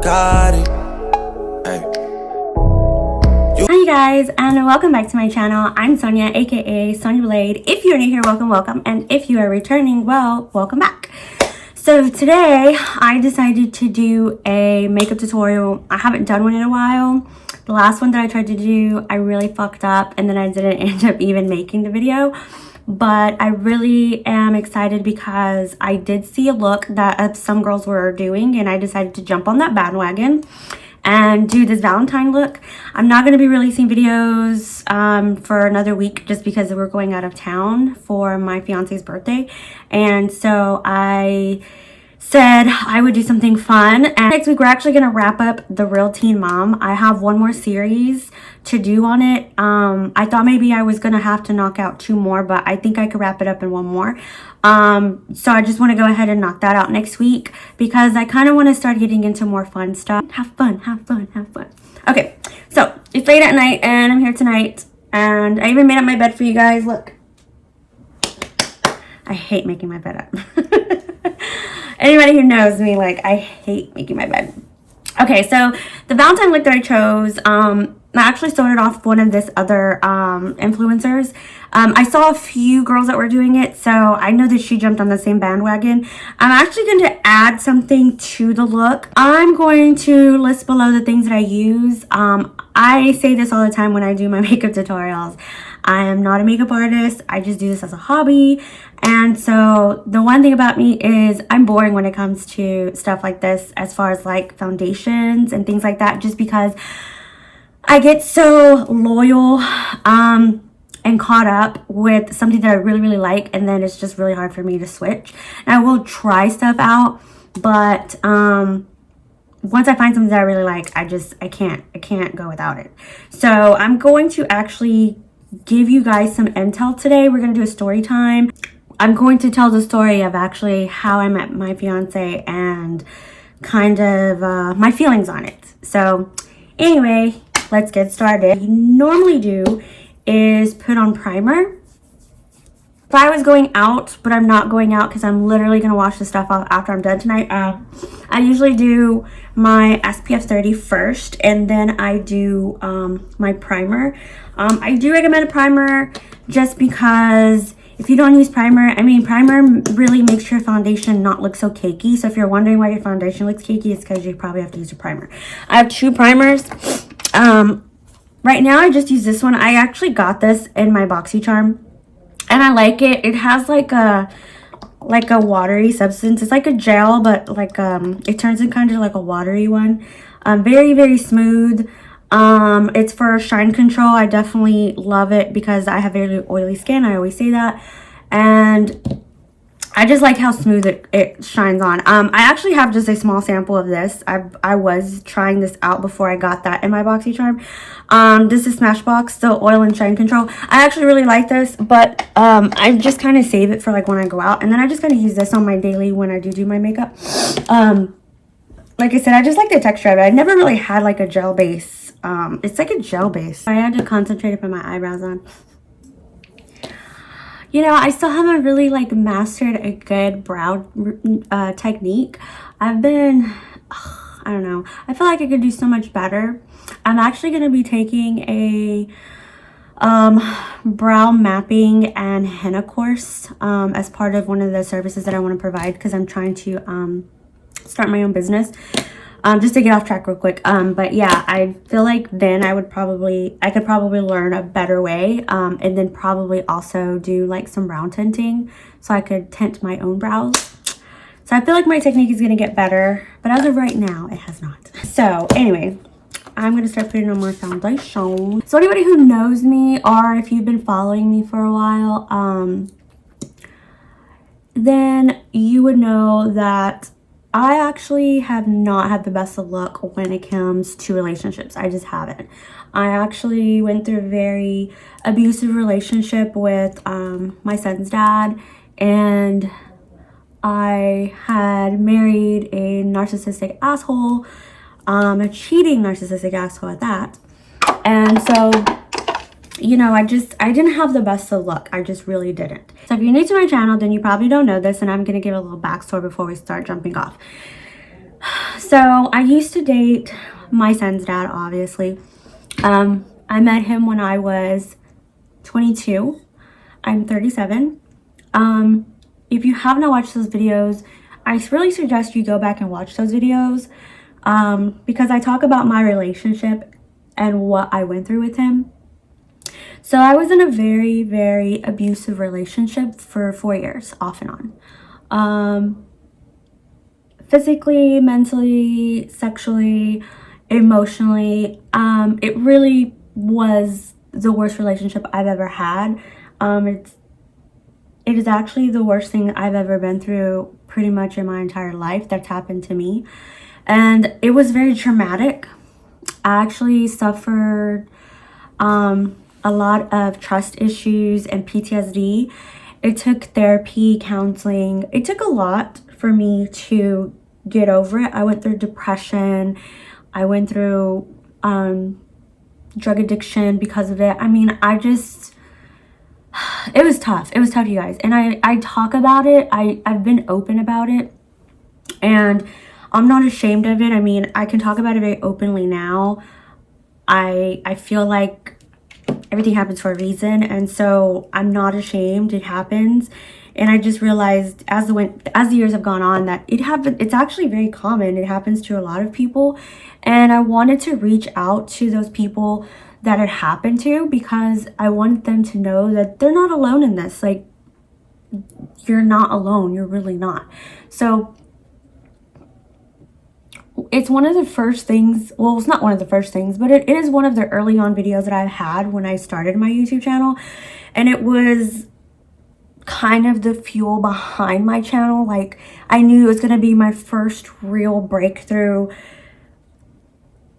got it. Hey. Hi guys, and welcome back to my channel. I'm Sonia, aka Sonia Blade. If you're new here, welcome, and if you are returning, well, welcome back. So today I decided to do a makeup tutorial. I haven't done one in a while. The last one that I tried to do, I really fucked up, and then I didn't end up even making the video. But I really am excited because I did see a look that some girls were doing, and I decided to jump on that bandwagon and do this Valentine look. I'm not going to be releasing videos for another week just because we're going out of town for my fiance's birthday. And so I said I would do something fun. And next week we're actually going to wrap up The Real Teen Mom. I have one more series to do on it. I thought maybe I was going to have to knock out 2 more, but I think I could wrap it up in 1 more. So I just want to go ahead and knock that out next week because I kind of want to start getting into more fun stuff. Have fun. Okay, so it's late at night and I'm here tonight, and I even made up my bed for you guys. Look, I hate making my bed up. Anybody who knows me, like, I hate making my bed. Okay, so the Valentine look that I chose, I actually started off one of this other influencers. I saw a few girls that were doing it, so I know that she jumped on the same bandwagon. I'm actually going to add something to the look. I'm going to list below the things that I use. I say this all the time when I do my makeup tutorials. I am not a makeup artist. I just do this as a hobby. And so the one thing about me is I'm boring when it comes to stuff like this, as far as like foundations and things like that, just because I get so loyal and caught up with something that I really like, and then it's just really hard for me to switch. And I will try stuff out, but once I find something that I really like, I can't go without it. So I'm going to actually give you guys some intel today. We're going to do a story time. I'm going to tell the story of actually how I met my fiance and kind of my feelings on it. So anyway, let's get started. What you normally do is put on primer. If I was going out, but I'm not going out because I'm literally going to wash the stuff off after I'm done tonight, I usually do my SPF 30 first, and then I do my primer. I do recommend a primer just because if you don't use primer, primer really makes your foundation not look so cakey. So if you're wondering why your foundation looks cakey, it's because you probably have to use a primer. I have 2 primers. Right now I just use this one. I actually got this in my BoxyCharm, and I like it. It has like a watery substance. It's like a gel, but like it turns in kind of like a watery one. Very smooth. It's for shine control. I definitely love it because I have very oily skin. I always say that, and I just like how smooth it shines on. I actually have just a small sample of this. I was trying this out before I got that in my BoxyCharm. This is Smashbox, the oil and shine control. I actually really like this, but I just kind of save it for like when I go out, and then I just kind of use this on my daily when I do my makeup. Like I said, I just like the texture of it. I never really had like a gel base. It's like a gel base. I had to concentrate to put my eyebrows on. You know, I still haven't really like mastered a good brow technique. I don't know. I feel like I could do so much better. I'm actually going to be taking a brow mapping and henna course as part of one of the services that I want to provide, because I'm trying to start my own business. Just to get off track real quick, but yeah, I feel like then I could probably learn a better way, and then probably also do like some brow tinting so I could tint my own brows. So I feel like my technique is going to get better, but as of right now, it has not. So anyway, I'm going to start putting on more foundation. So anybody who knows me, or if you've been following me for a while, then you would know that I actually have not had the best of luck when it comes to relationships. I just haven't. I actually went through a very abusive relationship with my son's dad, and I had married a narcissistic asshole, a cheating narcissistic asshole at that. And so, you know, I didn't have the best of luck. I just really didn't. So if you're new to my channel, then you probably don't know this, and I'm going to give a little backstory before we start jumping off. So I used to date my son's dad, obviously. I met him when I was 22. I'm 37. If you have not watched those videos, I really suggest you go back and watch those videos, because I talk about my relationship and what I went through with him. So I was in a very, very abusive relationship for 4 years, off and on. Physically, mentally, sexually, emotionally. It really was the worst relationship I've ever had. It is actually the worst thing I've ever been through pretty much in my entire life that's happened to me. And it was very traumatic. I actually suffered a lot of trust issues and PTSD. It took therapy, counseling. It took a lot for me to get over it. I went through depression. I went through drug addiction because of it. I mean, it was tough. It was tough, you guys. And I talk about it. I've been open about it. And I'm not ashamed of it. I mean, I can talk about it very openly now. I feel like everything happens for a reason. And so I'm not ashamed. It happens. And I just realized as the years have gone on that it's actually very common. It happens to a lot of people. And I wanted to reach out to those people that it happened to, because I want them to know that they're not alone in this. Like, you're not alone. You're really not. So it's one of the first things, well, it's not one of the first things, but it is one of the early on videos that I've had when I started my YouTube channel. And it was kind of the fuel behind my channel. Like, I knew it was going to be my first real breakthrough,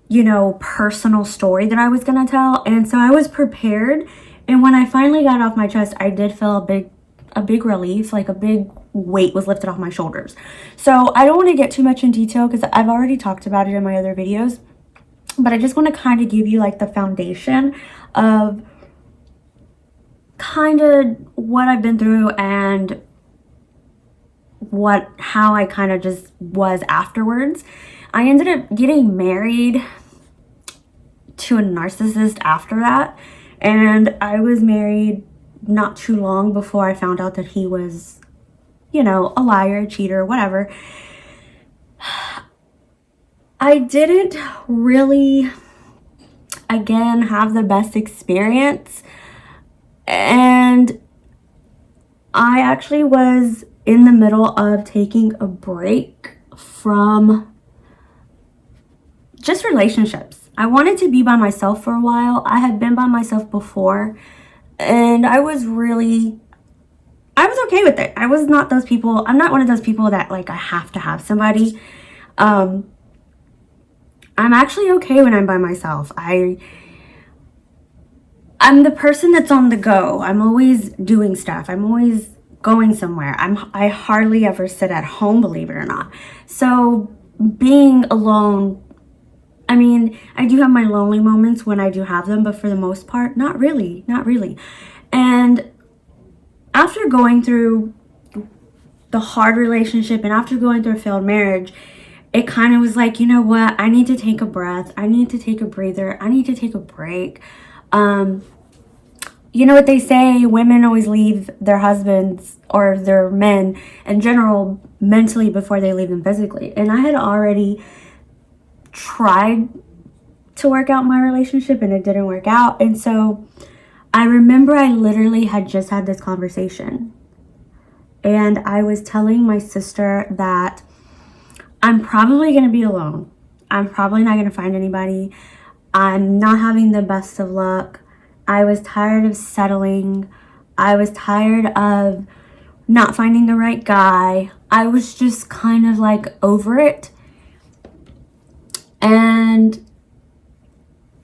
you know, personal story that I was going to tell. And so I was prepared. And when I finally got off my chest, I did feel a big relief, like a big weight was lifted off my shoulders. So I don't want to get too much in detail because I've already talked about it in my other videos, but I just want to kind of give you like the foundation of kind of what I've been through and how I kind of just was afterwards. I ended up getting married to a narcissist after that, and I was married not too long before I found out that he was, you know, a liar, a cheater, whatever. I didn't really, again, have the best experience. And I actually was in the middle of taking a break from just relationships. I wanted to be by myself for a while. I had been by myself before, and I was okay with it. I was not those people. I'm not one of those people that like I have to have somebody. I'm actually okay when I'm by myself. I'm the person that's on the go. I'm always doing stuff. I'm always going somewhere. I hardly ever sit at home, believe it or not. So being alone, I mean, I do have my lonely moments when I do have them, but for the most part, not really. And after going through the hard relationship and after going through a failed marriage, it kind of was like, you know what? I need to take a breath. I need to take a breather. I need to take a break. You know what they say, women always leave their husbands or their men in general mentally before they leave them physically. And I had already tried to work out my relationship and it didn't work out. And so I remember I literally had just had this conversation. And I was telling my sister that I'm probably going to be alone. I'm probably not going to find anybody. I'm not having the best of luck. I was tired of settling. I was tired of not finding the right guy. I was just kind of like over it. And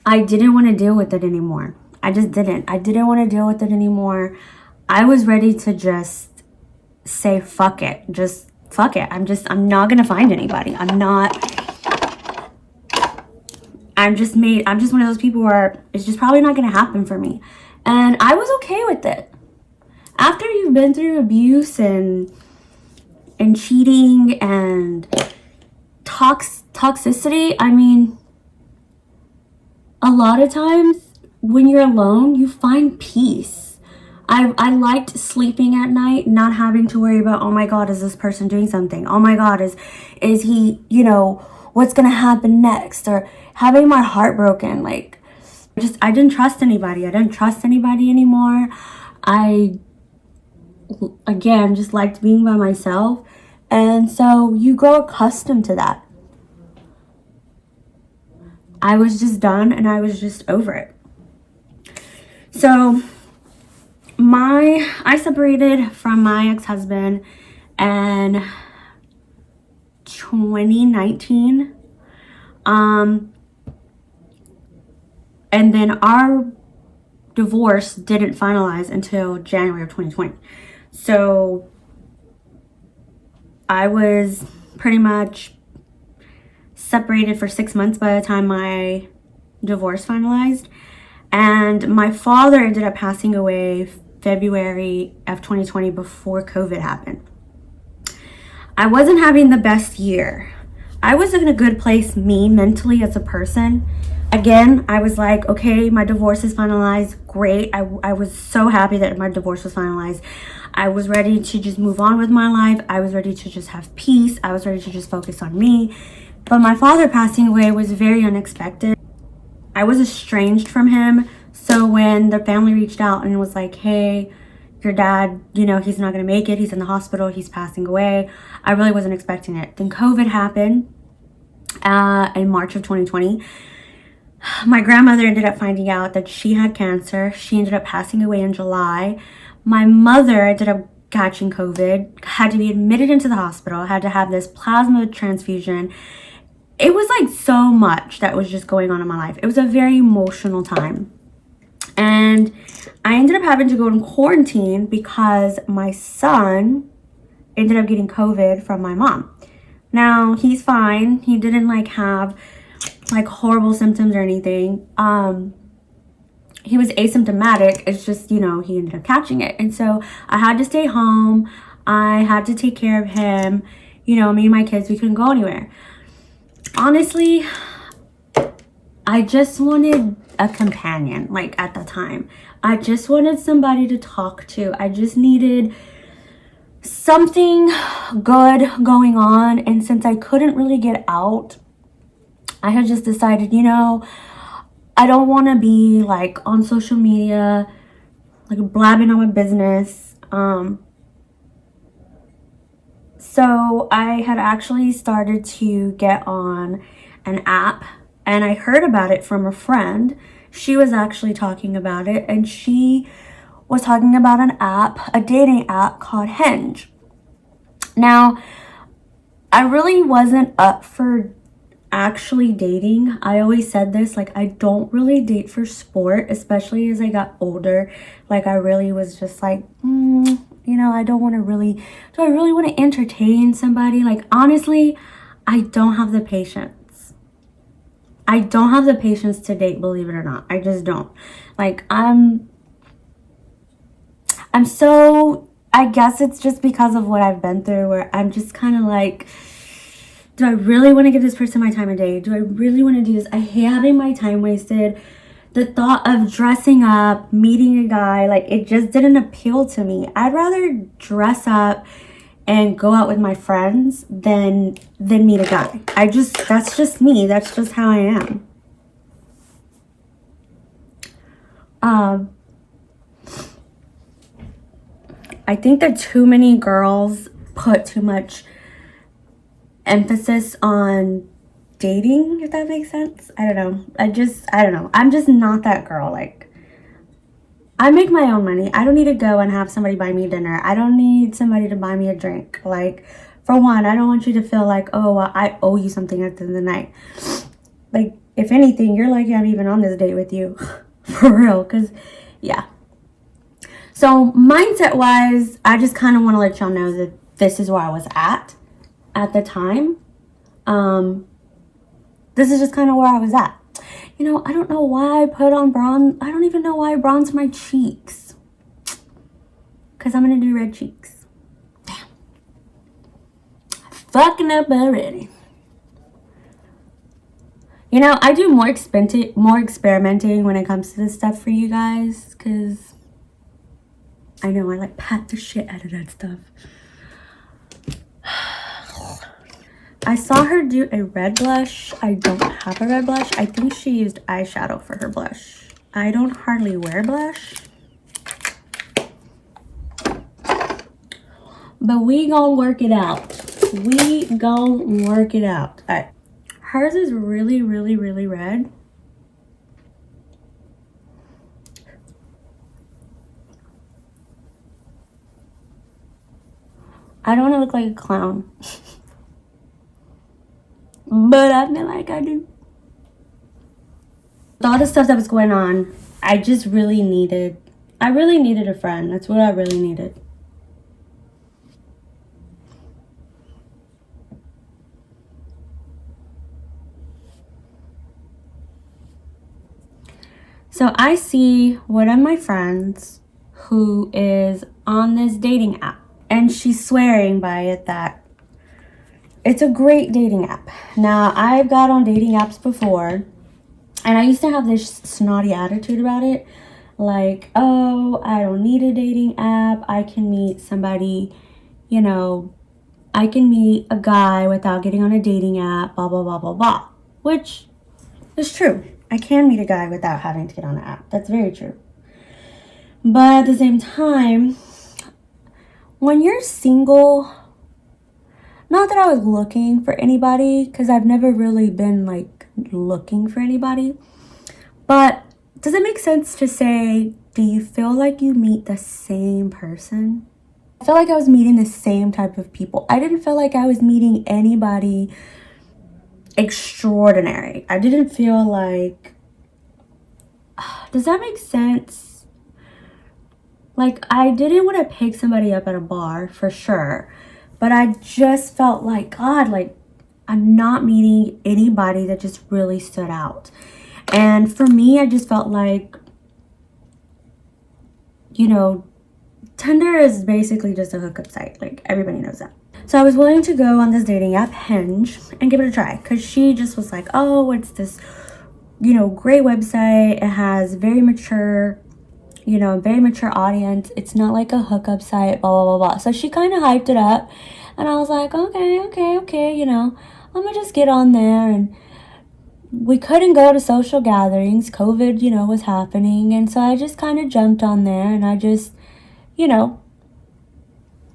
I didn't want to deal with it anymore. I just didn't. I didn't want to deal with it anymore. I was ready to just say, fuck it. Just fuck it. I'm not going to find anybody. I'm just one of those people where it's just probably not going to happen for me. And I was okay with it. After you've been through abuse and cheating and toxicity, I mean, a lot of times when you're alone, you find peace. I liked sleeping at night, not having to worry about, oh my God, is this person doing something? Oh my God, is he, you know, what's gonna happen next? Or having my heart broken. Like, I didn't trust anybody. I didn't trust anybody anymore. I, again, just liked being by myself. And so you grow accustomed to that. I was just done and I was just over it. So I separated from my ex-husband in 2019. And then our divorce didn't finalize until January of 2020. So I was pretty much separated for 6 months by the time my divorce finalized. And my father ended up passing away February of 2020 before COVID happened. I wasn't having the best year. I was in a good place, me, mentally as a person. Again, I was like, okay, my divorce is finalized. Great. I was so happy that my divorce was finalized. I was ready to just move on with my life. I was ready to just have peace. I was ready to just focus on me. But my father passing away was very unexpected. I was estranged from him. So when the family reached out and was like, hey, your dad, you know, he's not going to make it. He's in the hospital. He's passing away. I really wasn't expecting it. Then COVID happened in March of 2020. My grandmother ended up finding out that she had cancer. She ended up passing away in July. My mother ended up catching COVID, had to be admitted into the hospital, had to have this plasma transfusion. It was like so much that was just going on in my life. It was a very emotional time. And I ended up having to go in quarantine because my son ended up getting COVID from my mom. Now, he's fine. He didn't like have like horrible symptoms or anything. He was asymptomatic. It's just, you know, he ended up catching it. And so I had to stay home. I had to take care of him. You know, me and my kids, we couldn't go anywhere. Honestly, I just wanted a companion, like at the time. I just wanted somebody to talk to. I just needed something good going on. And since I couldn't really get out, I had just decided, you know, I don't want to be like on social media, like blabbing on my business. So I had actually started to get on an app, and I heard about it from a friend. She was actually talking about it, and she was talking about an app, a dating app called Hinge. Now, I really wasn't up for actually dating. I always said this, like, I don't really date for sport, especially as I got older. Like, I really was just like, you know, I don't want to really, do I really want to entertain somebody? Like, honestly, I don't have the patience. I don't have the patience to date, believe it or not. I just don't. Like, I'm so, I guess it's just because of what I've been through, where I'm just kind of like, do I really want to give this person my time of day? Do I really want to do this? I hate having my time wasted. The thought of dressing up, meeting a guy, like, it just didn't appeal to me. I'd rather dress up and go out with my friends than meet a guy. That's just me. That's just how I am. I think that too many girls put too much emphasis on dating, if that makes sense. I don't know. I don't know. I'm just not that girl. Like, I make my own money. I don't need to go and have somebody buy me dinner. I don't need somebody to buy me a drink. Like, for one, I don't want you to feel like, oh, well, I owe you something at the end of the night. Like, if anything, you're lucky I'm even on this date with you. For real. Because, yeah. So, mindset-wise, I just kind of want to let y'all know that this is where I was at the time. This is just kind of where I was at. You know, I don't know why I put on bronze. I don't even know why I bronzed my cheeks. Because I'm going to do red cheeks. Damn. Fucking up already. You know, I do more experimenting when it comes to this stuff for you guys, because I know I like pat the shit out of that stuff. I saw her do a red blush. I don't have a red blush. I think she used eyeshadow for her blush. I don't hardly wear blush. But we gonna work it out. We gonna work it out. All right. Hers is really, really, really red. I don't want to look like a clown. But I feel like I do. With all the stuff that was going on, I really needed a friend. That's what I really needed. So I see one of my friends who is on this dating app, and she's swearing by it that it's a great dating app. Now, I've got on dating apps before, and I used to have this snotty attitude about it. Like, oh, I don't need a dating app. I can meet somebody, you know, I can meet a guy without getting on a dating app, blah, blah, blah, blah, blah. Which is true. I can meet a guy without having to get on an app. That's very true. But at the same time, when you're single, not that I was looking for anybody, because I've never really been like looking for anybody, but does it make sense to say, do you feel like you meet the same person? I felt like I was meeting the same type of people. I didn't feel like I was meeting anybody extraordinary. I didn't feel like, does that make sense? Like, I didn't want to pick somebody up at a bar for sure, but I just felt like, God, like, I'm not meeting anybody that just really stood out. And for me, I just felt like, you know, Tinder is basically just a hookup site. Like, everybody knows that. So I was willing to go on this dating app, Hinge, and give it a try. Because she just was like, oh, it's this, you know, great website. It has very mature audience. It's not like a hookup site, blah, blah, blah, blah. So she kind of hyped it up. And I was like, okay, you know, I'm going to just get on there. And we couldn't go to social gatherings. COVID, you know, was happening. And so I just kind of jumped on there and I just, you know,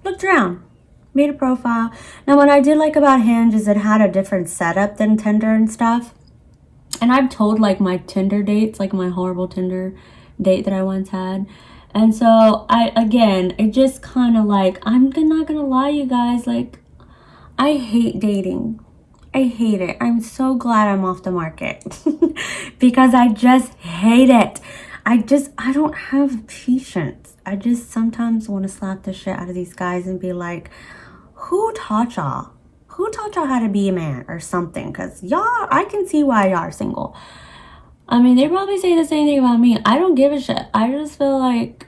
looked around, made a profile. Now, what I did like about Hinge is it had a different setup than Tinder and stuff. And I've told like my Tinder dates, like my horrible Tinder date that I once had. And so it just kind of like, I'm not gonna lie, you guys, like, I hate dating. I hate it. I'm so glad I'm off the market because I just hate it. I don't have patience. I just sometimes want to slap the shit out of these guys and be like, who taught y'all? Who taught y'all how to be a man or something? Because y'all, I can see why y'all are single. I mean, they probably say the same thing about me. I don't give a shit. I just feel like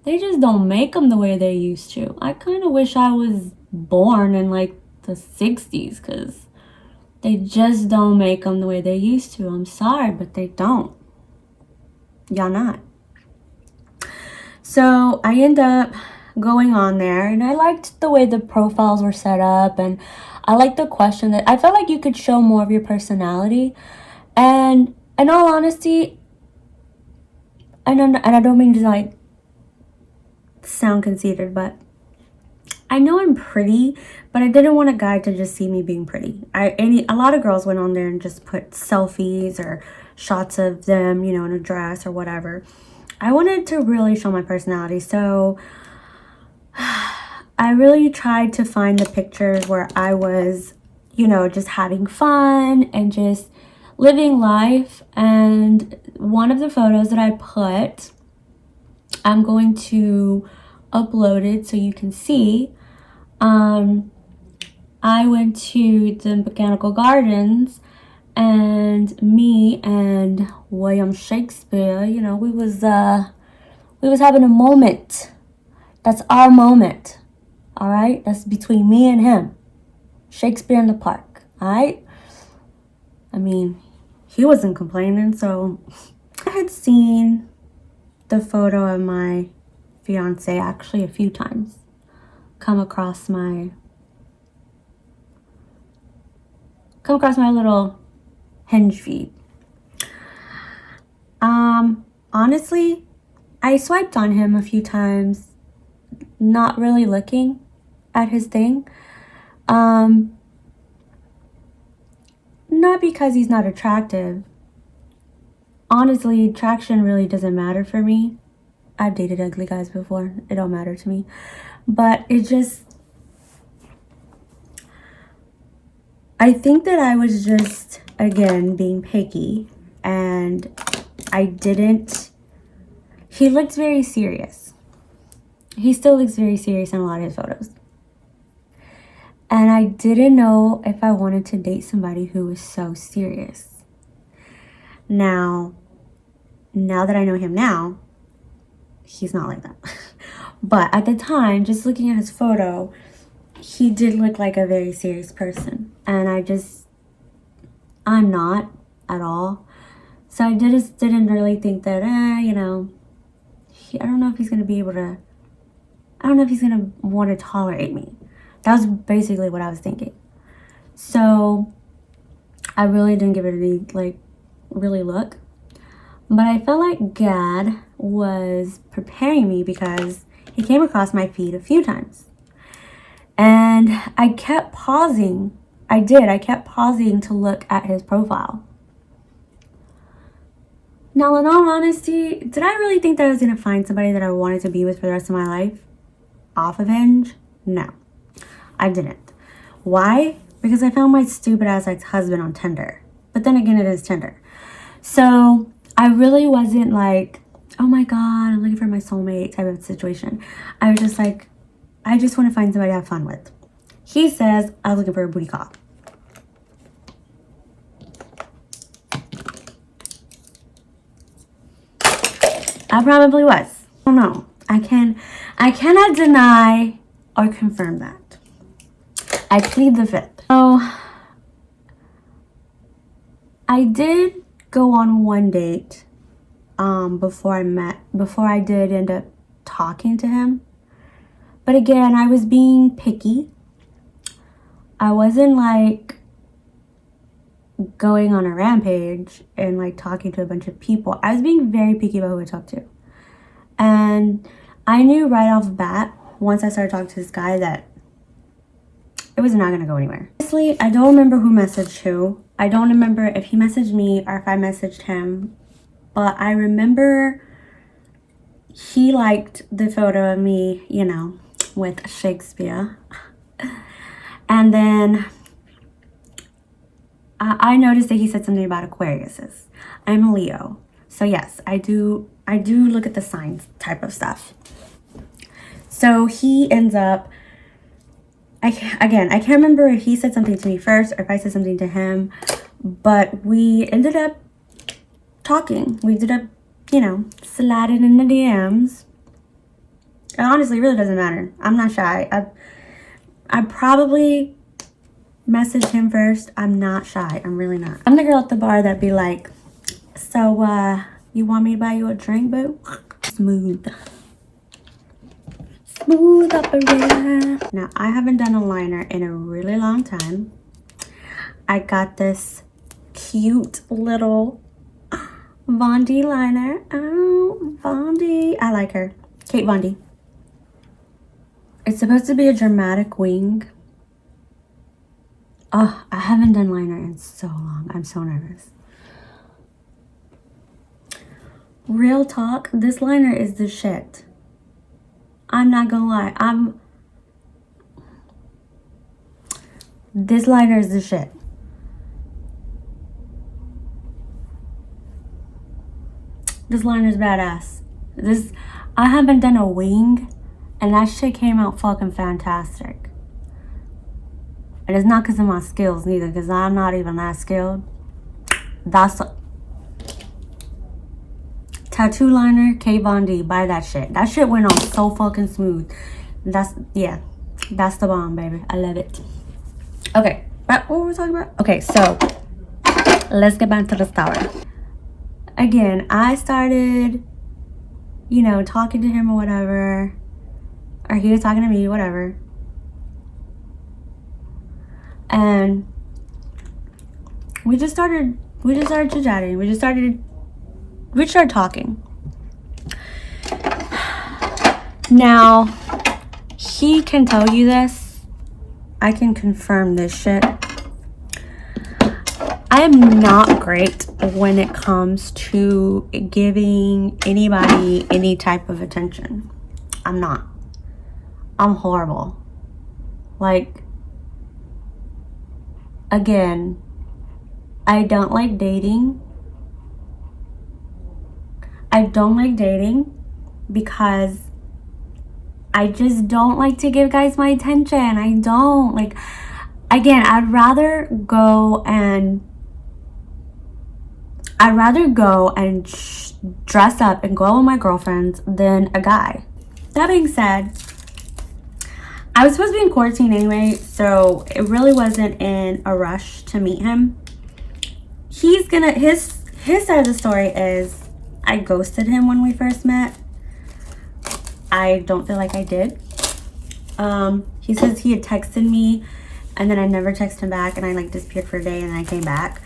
they just don't make them the way they used to. I kind of wish I was born in like the 60s because they just don't make them the way they used to. I'm sorry, but they don't. Y'all not. So I end up going on there and I liked the way the profiles were set up and I liked the question that I felt like you could show more of your personality. And in all honesty, I don't mean to like sound conceited, but I know I'm pretty, but I didn't want a guy to just see me being pretty. A lot of girls went on there and just put selfies or shots of them, you know, in a dress or whatever. I wanted to really show my personality, so I really tried to find the pictures where I was, you know, just having fun and just living life. And one of the photos that I put, I'm going to upload it so you can see. I went to the Botanical Gardens and me and William Shakespeare, you know, we was having a moment. That's our moment. All right? That's between me and him. Shakespeare in the park. I mean, he wasn't complaining, so I had seen the photo of my fiance actually a few times come across my little Hinge feed. Honestly, I swiped on him a few times, not really looking at his thing. Not because he's not attractive. Honestly, attraction really doesn't matter for me. I've dated ugly guys before. It don't matter to me. But it just... I think that I was just, again, being picky. And I didn't... He looked very serious. He still looks very serious in a lot of his photos. And I didn't know if I wanted to date somebody who was so serious. Now that I know him now, he's not like that. But at the time, just looking at his photo, he did look like a very serious person. And I'm not at all. So I just didn't really think that, I don't know if he's going to be able to, I don't know if he's going to want to tolerate me. That was basically what I was thinking. So I really didn't give it any, really look. But I felt like God was preparing me because he came across my feed a few times. And I kept pausing. I kept pausing to look at his profile. Now, in all honesty, did I really think that I was going to find somebody that I wanted to be with for the rest of my life off of Hinge? No, I didn't. Why? Because I found my stupid ass ex-husband on Tinder. But then again, it is Tinder. So I really wasn't like, oh my God, I'm looking for my soulmate type of situation. I was just like, I just want to find somebody to have fun with. He says I was looking for a booty call. I probably was. I don't know. I cannot deny or confirm that. I plead the fifth. So I did go on one date before I did end up talking to him. But again, I was being picky. I wasn't like going on a rampage and like talking to a bunch of people. I was being very picky about who I talked to. And I knew right off the bat, once I started talking to this guy, that it was not going to go anywhere. Honestly, I don't remember who messaged who. I don't remember if he messaged me or if I messaged him. But I remember he liked the photo of me, with Shakespeare. And then I noticed that he said something about Aquariuses. I'm a Leo. So yes, I do look at the signs type of stuff. So he ends up, I can't remember if he said something to me first or if I said something to him, but we ended up talking. We ended up, sliding in the DMs. It honestly really doesn't matter. I'm not shy. I probably messaged him first. I'm not shy. I'm really not. I'm the girl at the bar that'd be like, so, you want me to buy you a drink, boo? Smooth operator. Now, I haven't done a liner in a really long time. I got this cute little Von D liner. Oh, Von D. I like her. Kate Von D. It's supposed to be a dramatic wing. Oh, I haven't done liner in so long. I'm so nervous. Real talk, this liner is the shit. I'm not gonna lie. This liner is the shit. This liner's badass. I haven't done a wing, and that shit came out fucking fantastic. And it's not because of my skills neither, because I'm not even that skilled. Tattoo liner, Kate Von D. Buy that shit. That shit went on so fucking smooth. That's the bomb, baby. I love it. Okay, What were we talking about? Okay, so let's get back to the story. Again, I started, you know, talking to him or whatever, or he was talking to me, whatever. And we just started chit-chatting. We started talking. Now, he can tell you this. I can confirm this shit. I am not great when it comes to giving anybody any type of attention. I'm not. I'm horrible. Like, again, I don't like dating. I don't like dating because I just don't like to give guys my attention. I don't. Like, again, I'd rather go and dress up and go out with my girlfriends than a guy. That being said, I was supposed to be in quarantine anyway, so it really wasn't in a rush to meet him. His side of the story is I ghosted him when we first met. I don't feel like I did. He says he had texted me and then I never texted him back, and I like disappeared for a day and then I came back.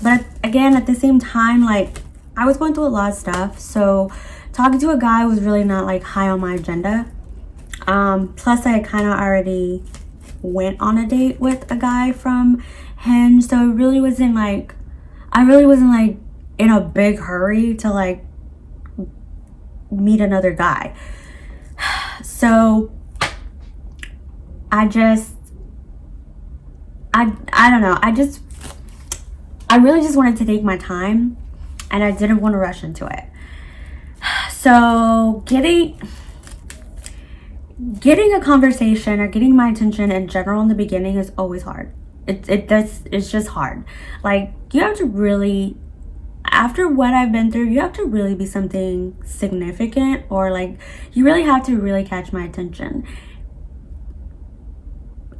But again, at the same time, like, I was going through a lot of stuff, so talking to a guy was really not like high on my agenda. Plus I kind of already went on a date with a guy from Hinge, so it really wasn't like, I really wasn't like in a big hurry to like meet another guy. So I don't know, I really just wanted to take my time and I didn't want to rush into it. So getting a conversation or getting my attention in general in the beginning is always hard. It's just hard. Like, you have to really, after what I've been through, you have to really be something significant, or like you really have to really catch my attention.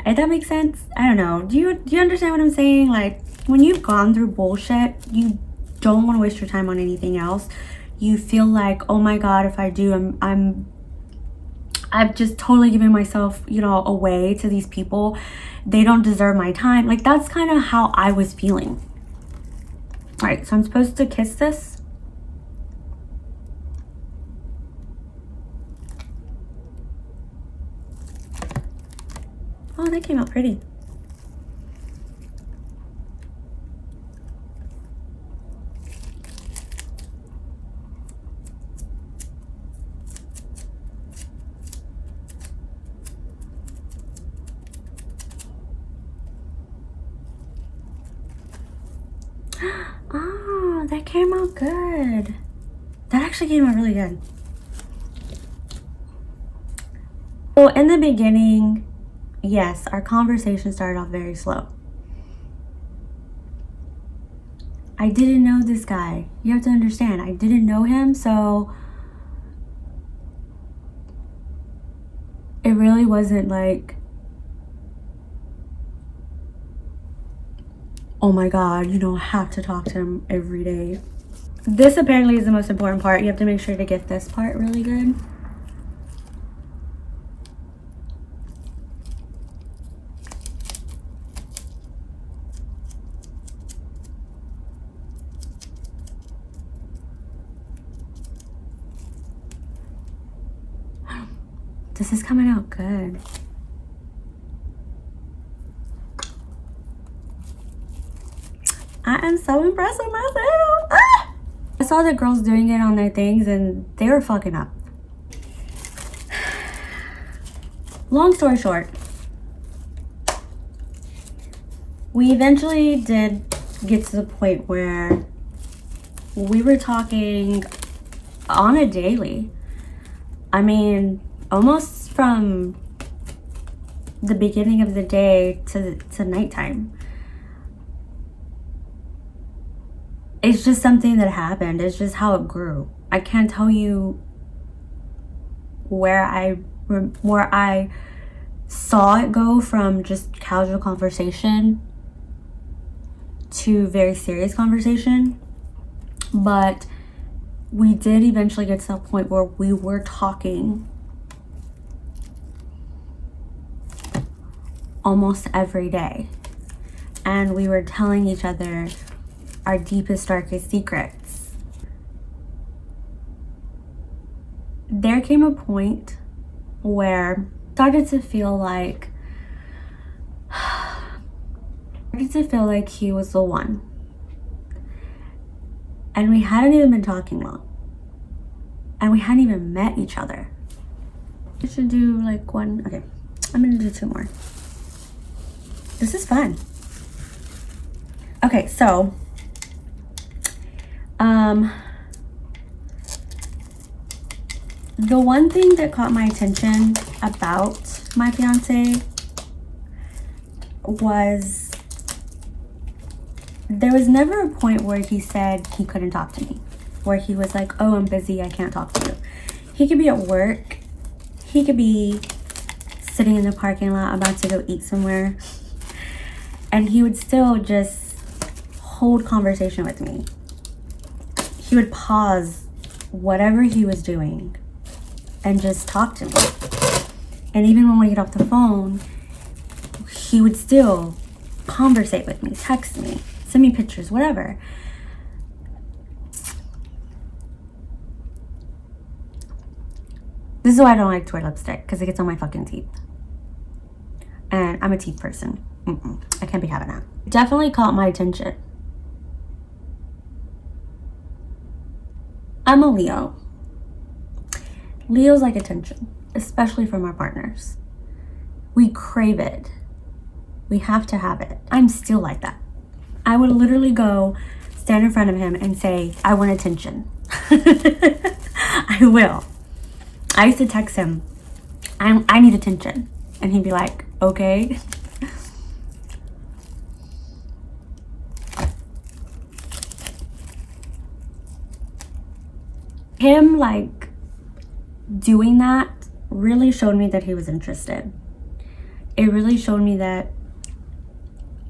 If that makes sense? I don't know. Do you understand what I'm saying? Like, when you've gone through bullshit, you don't want to waste your time on anything else. You feel like, oh my god, if I do, I've just totally given myself, you know, away to these people. They don't deserve my time. Like, that's kind of how I was feeling. All right, so I'm supposed to kiss this. Oh, that came out pretty. Oh, that came out good. That actually came out really good. So in the beginning, yes, our conversation started off very slow. I didn't know this guy. You have to understand, I didn't know him, so it really wasn't like, oh my god, you know, I have to talk to him every day. This apparently is the most important part. You have to make sure to get this part really good. This is coming out good. I am so impressed with myself. Ah! I saw the girls doing it on their things and they were fucking up. Long story short, we eventually did get to the point where we were talking on a daily. I mean, almost from the beginning of the day to nighttime. It's just something that happened. It's just how it grew. I can't tell you where I saw it go from just casual conversation to very serious conversation, but we did eventually get to a point where we were talking almost every day, and we were telling each other our deepest, darkest secrets. There came a point where I started to feel like he was the one. And we hadn't even been talking long. And we hadn't even met each other. I should do like one. Okay, I'm gonna do 2 more. This is fun. Okay, so the one thing that caught my attention about my fiance was there was never a point where he said he couldn't talk to me, where he was like, oh, I'm busy, I can't talk to you. He could be at work, he could be sitting in the parking lot about to go eat somewhere, and he would still just hold conversation with me. He would pause whatever he was doing and just talk to me. And even when we get off the phone, he would still conversate with me, text me, send me pictures, whatever. This is why I don't like to wear lipstick, because it gets on my fucking teeth. And I'm a teeth person. I can't be having that. Definitely caught my attention. I'm a Leo. Leos like attention, especially from our partners. We crave it. We have to have it. I'm still like that. I would literally go stand in front of him and say, I want attention. I will. I used to text him, I need attention. And he'd be like, okay. Him like doing that really showed me that he was interested. It really showed me that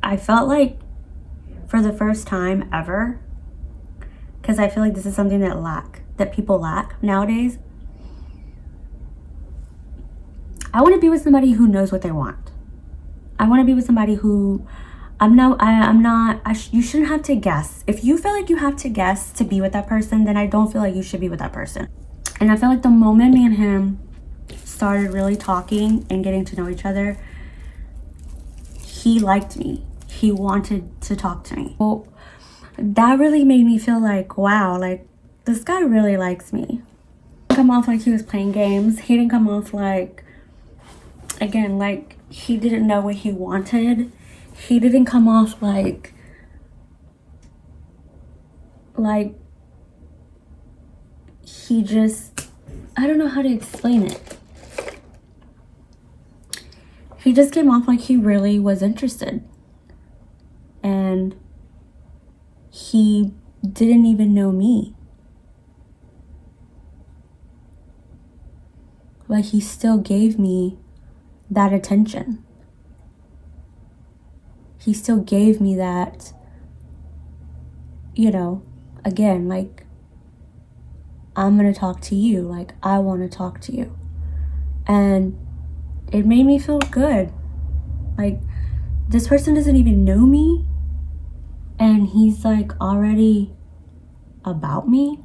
I felt like for the first time ever, because I feel like this is something that people lack nowadays. I want to be with somebody who knows what they want. I want to be with somebody who you shouldn't have to guess. If you feel like you have to guess to be with that person, then I don't feel like you should be with that person. And I feel like the moment me and him started really talking and getting to know each other, he liked me. He wanted to talk to me. Well, that really made me feel like, wow, like this guy really likes me. He didn't come off like he was playing games. He didn't come off like, again, like he didn't know what he wanted. He didn't come off like he just, I don't know how to explain it. He just came off like he really was interested. And he didn't even know me. But he still gave me that attention. He still gave me that, you know, again, like, I'm going to talk to you. Like, I want to talk to you. And it made me feel good. Like, this person doesn't even know me. And he's, like, already about me.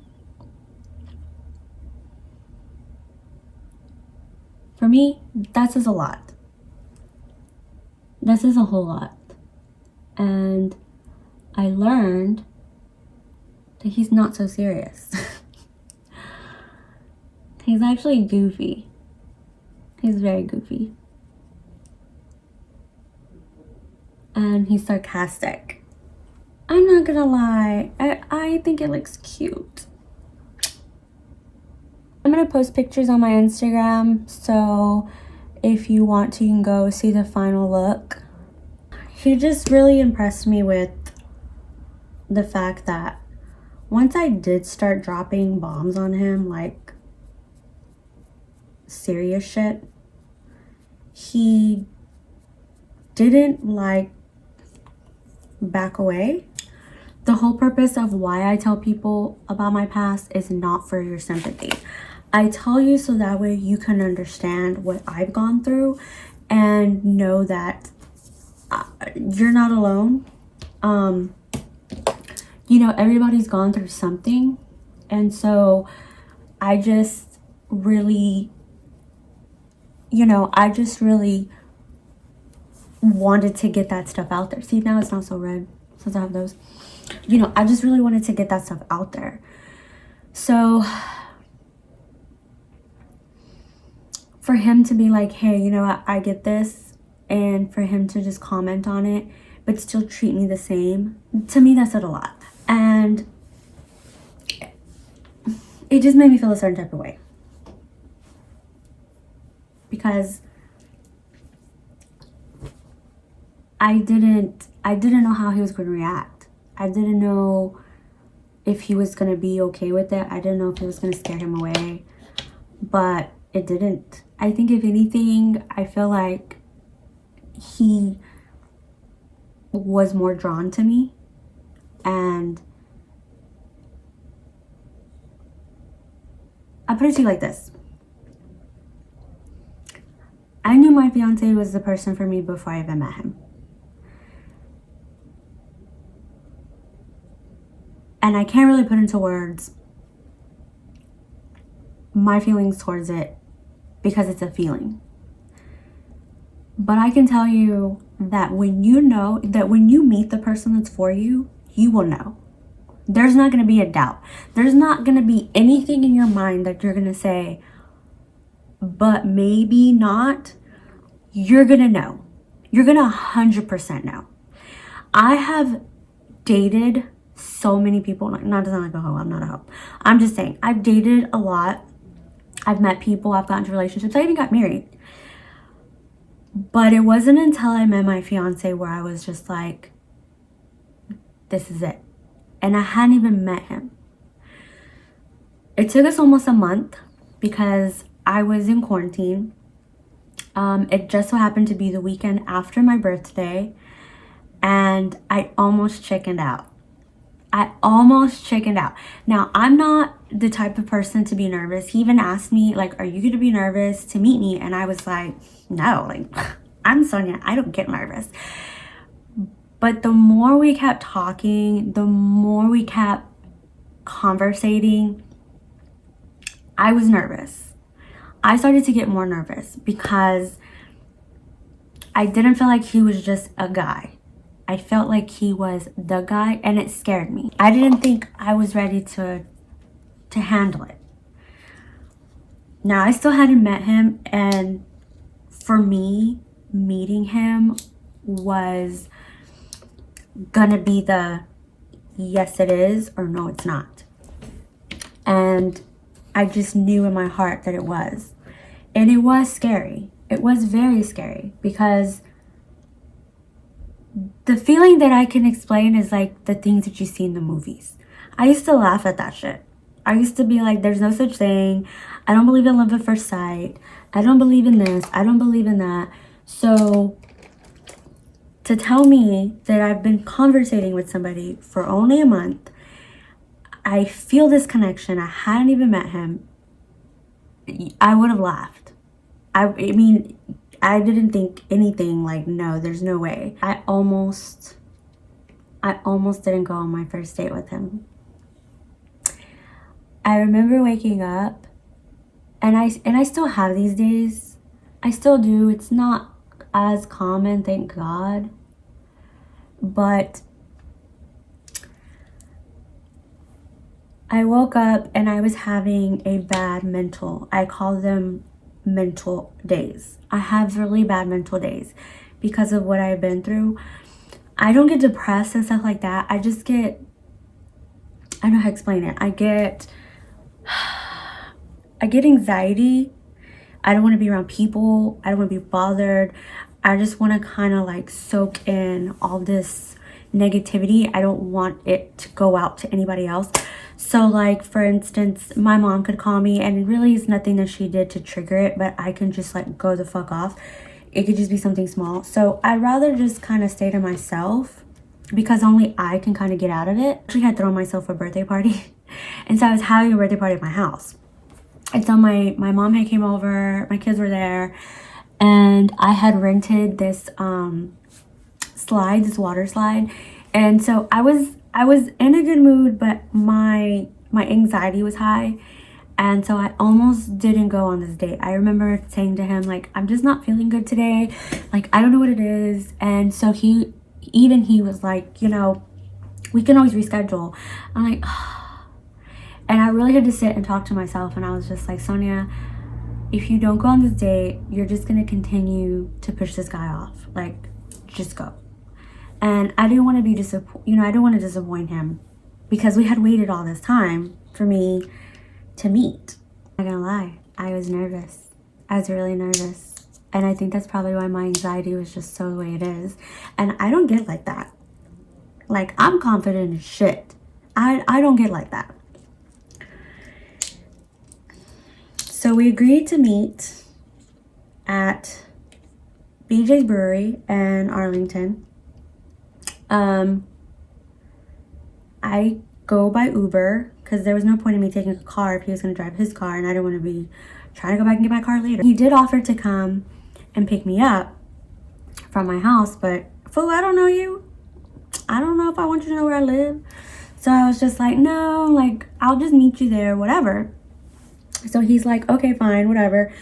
For me, that says a lot. That says a whole lot. And I learned that he's not so serious. He's actually goofy. He's very goofy. And he's sarcastic. I'm not gonna lie, I think it looks cute. I'm gonna post pictures on my Instagram, so if you want to, you can go see the final look. He just really impressed me with the fact that once I did start dropping bombs on him, like serious shit, he didn't like back away. The whole purpose of why I tell people about my past is not for your sympathy. I tell you so that way you can understand what I've gone through and know that you're not alone. You know, everybody's gone through something. And so I just really, you know, I just really wanted to get that stuff out there. See, now it's not so red since I have those. You know, I just really wanted to get that stuff out there. So for him to be like, hey, you know what, I get this, and for him to just comment on it but still treat me the same, to me that said a lot. And it just made me feel a certain type of way, because I didn't know how he was going to react. I didn't know if he was going to be okay with it. I didn't know if it was going to scare him away, but it didn't. I think if anything, I feel like he was more drawn to me. And I put it to you like this. I knew my fiance was the person for me before I even met him. And I can't really put into words my feelings towards it because it's a feeling. But I can tell you that when you know, that when you meet the person that's for you, you will know. There's not going to be a doubt. There's not going to be anything in your mind that you're going to say, but maybe not. You're going to know. You're going to 100% know. I have dated so many people, not to sound like a hoe, I'm not a hoe. I'm just saying, I've dated a lot. I've met people, I've gotten into relationships. I even got married. But it wasn't until I met my fiance where I was just like, this is it. And I hadn't even met him. It took us almost a month because I was in quarantine. It just so happened to be the weekend after my birthday, and I almost chickened out. Now, I'm not the type of person to be nervous. He even asked me, like, are you going to be nervous to meet me? And I was like, no, like, I'm Sonia. I don't get nervous. But the more we kept talking, the more we kept conversating, I was nervous. I started to get more nervous because I didn't feel like he was just a guy. I felt like he was the guy, and it scared me. I didn't think I was ready to handle it. Now, I still hadn't met him, and for me, meeting him was gonna be the yes it is or no it's not. And I just knew in my heart that it was. And it was scary. It was very scary because the feeling that I can explain is like the things that you see in the movies. I used to laugh at that shit. I used to be like, there's no such thing. I don't believe in love at first sight. I don't believe in this. I don't believe in that. So to tell me that I've been conversating with somebody for only a month, I feel this connection, I hadn't even met him, I would have laughed. I mean, I didn't think anything like, no, there's no way. I almost didn't go on my first date with him. I remember waking up, and I still have these days. I still do. It's not as common, thank God. But I woke up and I was having a bad mental, I call them mental days. I have really bad mental days because of what I've been through. I don't get depressed and stuff like that. I just get, I don't know how to explain it. I get anxiety. I don't want to be around people. I don't want to be bothered. I just want to kind of like soak in all this negativity. I don't want it to go out to anybody else. So like, for instance, my mom could call me and it really is nothing that she did to trigger it, but I can just like go the fuck off. it could just be something small. So I'd rather just kind of stay to myself because only I can kind of get out of it. I actually had thrown myself a birthday party. And so I was having a birthday party at my house. And so my mom had came over, my kids were there, and I had rented this slide, this water slide. And so I was in a good mood, but my anxiety was high. And so I almost didn't go on this date. I remember saying to him, like, I'm just not feeling good today. Like, I don't know what it is. And so he was like, you know, we can always reschedule. I'm like, and I really had to sit and talk to myself. And I was just like, Sonia, if you don't go on this date, you're just going to continue to push this guy off. Like, just go. And I didn't want to be I didn't want to disappoint him because we had waited all this time for me to meet. I'm not gonna lie, I was nervous. I was really nervous. And I think that's probably why my anxiety was just so the way it is. And I don't get like that. Like, I'm confident as shit. I don't get like that. So we agreed to meet at BJ's Brewery in Arlington. I go by Uber because there was no point in me taking a car if he was going to drive his car, and I didn't want to be trying to go back and get my car later. He did offer to come and pick me up from my house, but fool, I don't know you. I don't know if I want you to know where I live. So I was just like, no, like, I'll just meet you there, whatever. So he's like, okay, fine, whatever.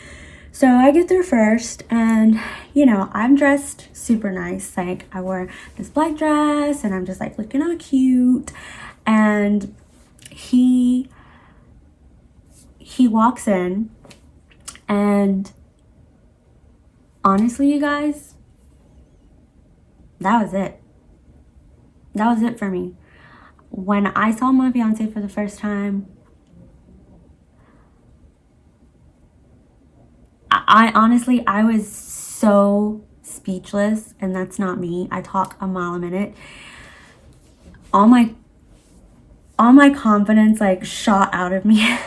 So I get there first, and, you know, I'm dressed super nice. Like, I wore this black dress, and I'm just, like, looking all cute. And he walks in, and honestly, you guys, that was it. That was it for me. When I saw my fiance for the first time, I honestly, I was so speechless, and that's not me. I talk a mile a minute. All my confidence like shot out of me.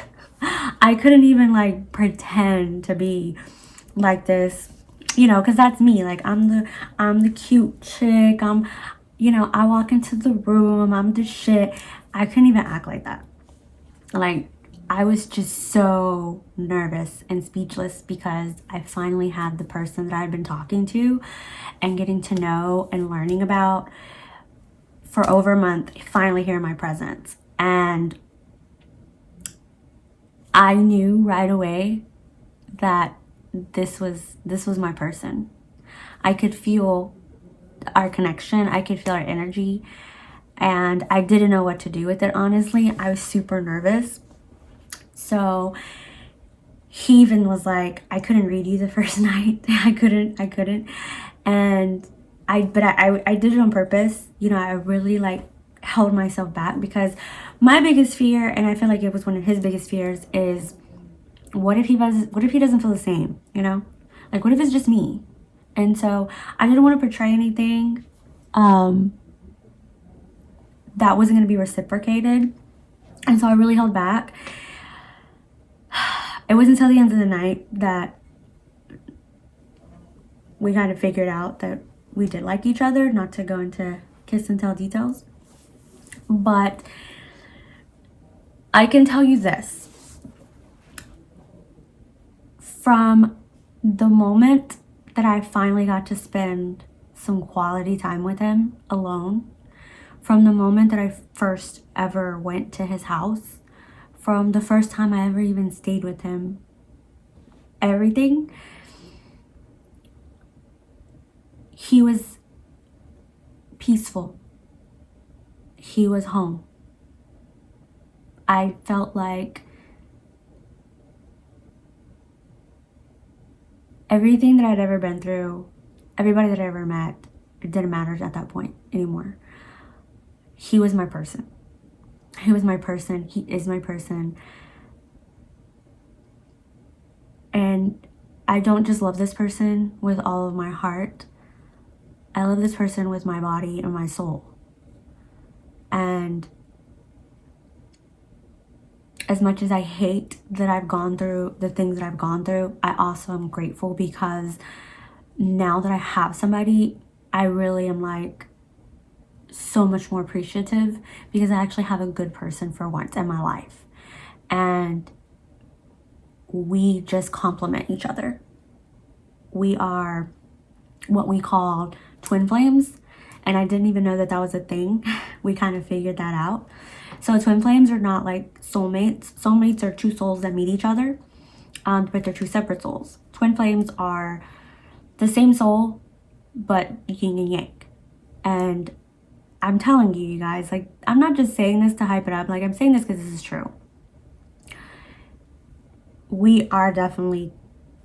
I couldn't even like pretend to be like this, you know, because that's me. Like, I'm the cute chick. I walk into the room, I'm the shit. I couldn't even act like that. Like, I was just so nervous and speechless because I finally had the person that I'd been talking to and getting to know and learning about for over a month finally here in my presence. And I knew right away that this was my person. I could feel our connection. I could feel our energy. And I didn't know what to do with it, honestly. I was super nervous. So he even was like, I couldn't read you the first night. I couldn't. And I did it on purpose. You know, I really like held myself back because my biggest fear, and I feel like it was one of his biggest fears, is what if he doesn't feel the same, you know? Like, what if it's just me? And so I didn't want to portray anything that wasn't going to be reciprocated. And so I really held back. It wasn't until the end of the night that we kind of figured out that we did like each other, not to go into kiss and tell details. But I can tell you this. From the moment that I finally got to spend some quality time with him alone, from the moment that I first ever went to his house, from the first time I ever even stayed with him, everything, he was peaceful. He was home. I felt like everything that I'd ever been through, everybody that I ever met, it didn't matter at that point anymore. He was my person. He was my person. He is my person. And I don't just love this person with all of my heart. I love this person with my body and my soul. And as much as I hate that I've gone through the things that I've gone through, I also am grateful because now that I have somebody, I really am like so much more appreciative because I actually have a good person for once in my life. And we just complement each other. We are what we call twin flames. And I didn't even know that that was a thing. We kind of figured that out. So twin flames are not like soulmates. Soulmates are two souls that meet each other, but they're two separate souls. Twin flames are the same soul, but yin and yang. And I'm telling you, you guys, like, I'm not just saying this to hype it up. Like, I'm saying this because this is true. We are definitely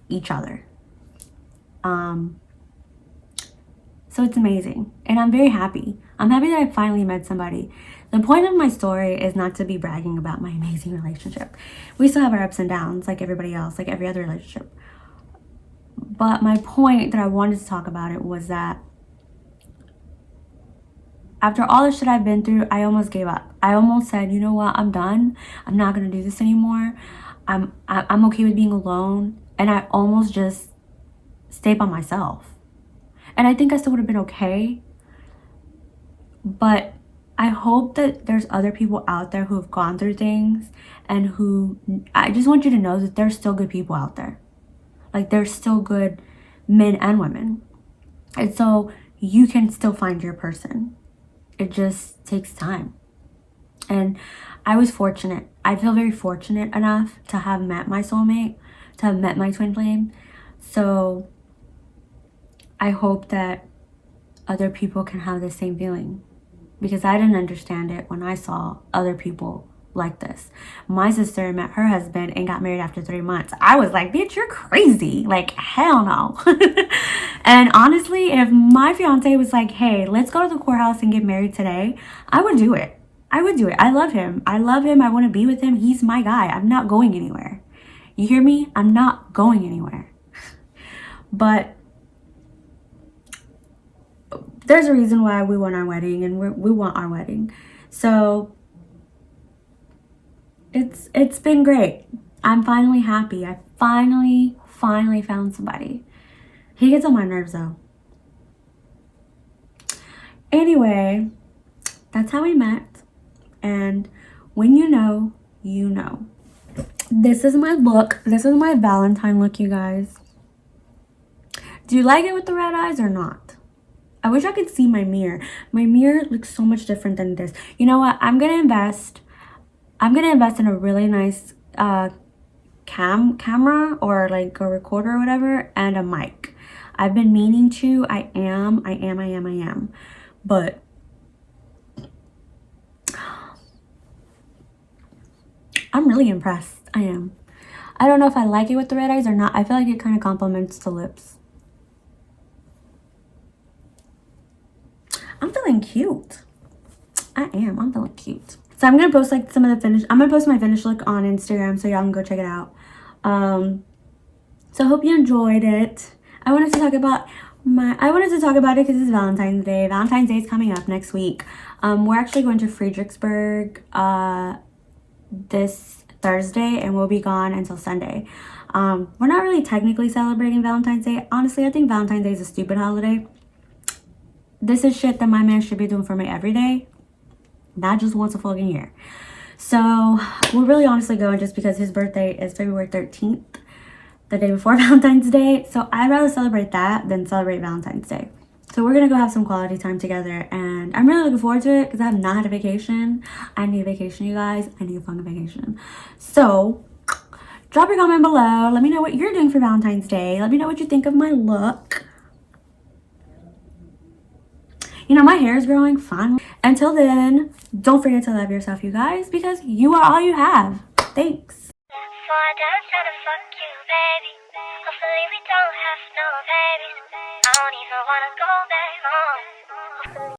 each other. So it's amazing. And I'm very happy. I'm happy that I finally met somebody. The point of my story is not to be bragging about my amazing relationship. We still have our ups and downs like everybody else, like every other relationship. But my point that I wanted to talk about it was that after all the shit I've been through, I almost gave up. I almost said, you know what, I'm done. I'm not gonna do this anymore. I'm okay with being alone. And I almost just stayed by myself. And I think I still would have been okay. But I hope that there's other people out there who have gone through things and who, I just want you to know that there's still good people out there. Like, there's still good men and women. And so you can still find your person. It just takes time. And I was fortunate. I feel very fortunate enough to have met my soulmate, to have met my twin flame. So I hope that other people can have the same feeling, because I didn't understand it when I saw other people like this. My sister met her husband and got married after 3 months. I was like, bitch, you're crazy. Like, hell no. And honestly, if my fiance was like, hey, let's go to the courthouse and get married today, I would do it. I would do it. I love him. I love him. I want to be with him. He's my guy. I'm not going anywhere. You hear me? I'm not going anywhere. But there's a reason why we want our wedding, and we want our wedding. So it's been great. I'm finally happy. I finally found somebody. He gets on my nerves though. Anyway, that's how we met. And when you know, you know. This is my look. This is my Valentine look, you guys. Do you like it with the red eyes or not? I wish I could see my mirror. My mirror looks so much different than this. You know what? I'm gonna invest in a really nice camera, or like a recorder or whatever, and a mic. I've been meaning to. I am. But I'm really impressed. I am. I don't know if I like it with the red eyes or not. I feel like it kind of complements the lips. I'm feeling cute. I am. I'm feeling cute. So I'm gonna post like some of the finish. I'm gonna post my finished look on Instagram so y'all can go check it out. So I hope you enjoyed it. I wanted to talk about it because it's Valentine's Day. Valentine's Day is coming up next week. We're actually going to Fredericksburg this Thursday, and we'll be gone until Sunday. We're not really technically celebrating Valentine's Day. Honestly, I think Valentine's Day is a stupid holiday. This is shit that my man should be doing for me every day, not just once a fucking year. So we're really honestly going just because his birthday is February 13th, the day before Valentine's Day. So I'd rather celebrate that than celebrate Valentine's Day. So we're gonna go have some quality time together, and I'm really looking forward to it because I have not had a vacation. I need a vacation, you guys. I need a fucking vacation. So drop your comment below. Let me know what you're doing for Valentine's Day. Let me know what you think of my look. You know, my hair is growing finally. Until then, don't forget to love yourself, you guys, because you are all you have. Thanks. So I dance trying to fuck you, baby. Hopefully we don't have no babies. I don't even wanna go back home.